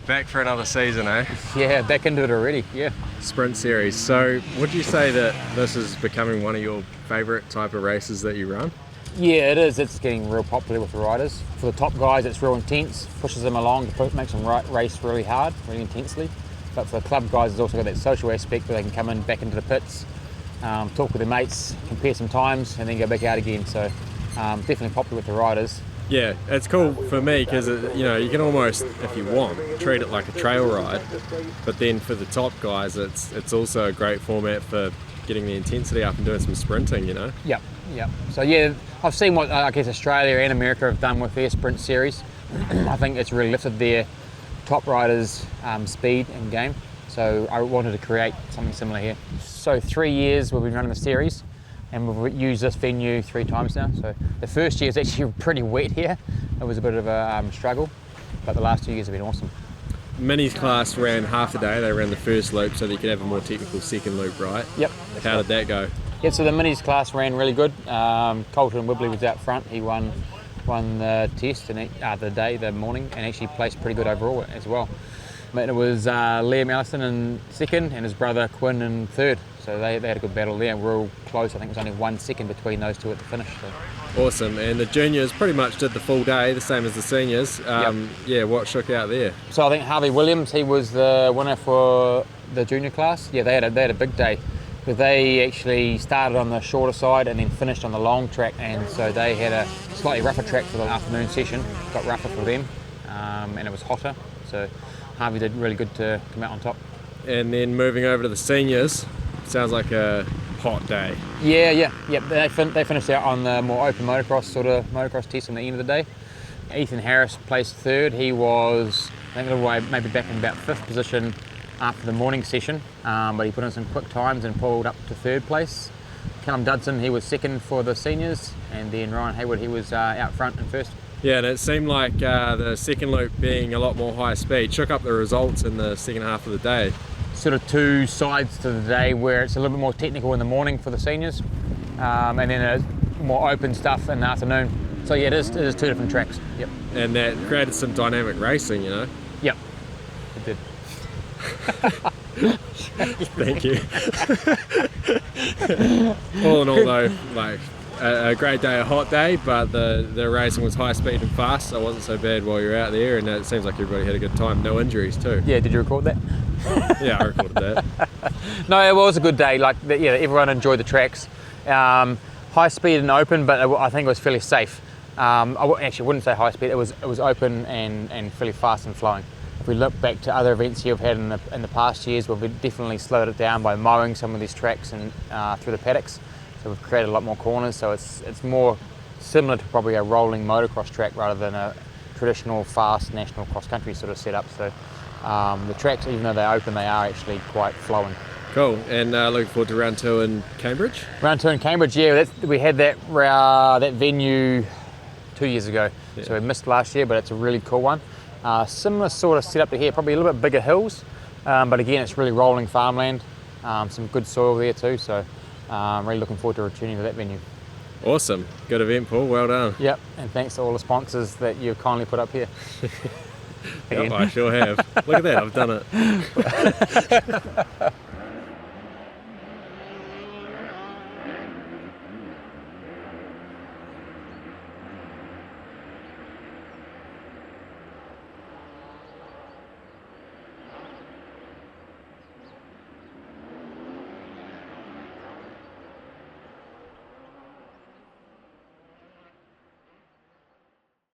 Back for another season, eh? Yeah, back into it already, yeah. Sprint Series. So would you say that this is becoming one of your favourite type of races that you run? Yeah, it is. It's getting real popular with the riders. For the top guys, it's real intense, pushes them along, makes them race really hard, really intensely. But for the club guys, it's also got that social aspect where they can come in back into the pits, talk with their mates, compare some times, and then go back out again. So definitely popular with the riders. Yeah, it's cool for me because you can almost, if you want, treat it like a trail ride. But then for the top guys, it's also a great format for getting the intensity up and doing some sprinting. Yep. So yeah, I've seen what I guess Australia and America have done with their sprint series. I think it's really lifted their top riders' speed and game. So I wanted to create something similar here. So 3 years we've been running the series, and we've used this venue 3 times now. So the first year is actually pretty wet here. It was a bit of a struggle, but the last 2 years have been awesome. Minis class ran half a day. They ran the first loop so that you could have a more technical second loop, right? Yep. How did that go? Yeah, so the minis class ran really good. Colton Whibley was out front. He won the test and the morning, and actually placed pretty good overall as well. But it was Liam Allison in second and his brother Quinn in third. So they had a good battle there. We're all close. I think it was only 1 second between those two at the finish. So. Awesome. And the juniors pretty much did the full day, the same as the seniors. Yeah, what shook out there? So I think Harvey Williams, he was the winner for the junior class. Yeah, they had a big day. Because they actually started on the shorter side and then finished on the long track, and so they had a slightly rougher track for the afternoon session. It got rougher for them, and it was hotter. So Harvey did really good to come out on top. And then moving over to the seniors, sounds like a hot day. Yeah. They finished out on the more open motocross test on the end of the day. Ethan Harris placed third. He was, I think, a little way, maybe back in about 5th position after the morning session, but he put in some quick times and pulled up to 3rd place. Callum Dudson, he was 2nd for the seniors, and then Ryan Hayward, he was out front in 1st. Yeah, and it seemed like the second loop being a lot more high speed shook up the results in the second half of the day. Sort of 2 sides to the day where it's a little bit more technical in the morning for the seniors, and then more open stuff in the afternoon. So yeah, it is 2 different tracks. Yep. And that created some dynamic racing, Yep, it did. Thank you. All in all though, like a great day, a hot day, but the racing was high speed and fast, so it wasn't so bad while you were out there, and it seems like everybody had a good time. No injuries too. Yeah, did you record that? Yeah, I recorded that. No, it was a good day. Like, yeah, everyone enjoyed the tracks. High speed and open, but I think it was fairly safe. I actually wouldn't say high speed. It was open and fairly fast and flowing. If we look back to other events here we've had in the past years, we've definitely slowed it down by mowing some of these tracks and through the paddocks. So we've created a lot more corners. So it's more similar to probably a rolling motocross track rather than a traditional fast national cross country sort of setup. So the tracks, even though they're open, they are actually quite flowing. Cool, and looking forward to round 2 in Cambridge? Round 2 in Cambridge, yeah. We had that venue 2 years ago. Yeah. So we missed last year, but it's a really cool one. Similar sort of setup to here, probably a little bit bigger hills, but again, it's really rolling farmland, some good soil there too, so really looking forward to returning to that venue. Awesome, good event, Paul, well done. Yep, and thanks to all the sponsors that you've kindly put up here. Yep, I sure have. Look at that, I've done it.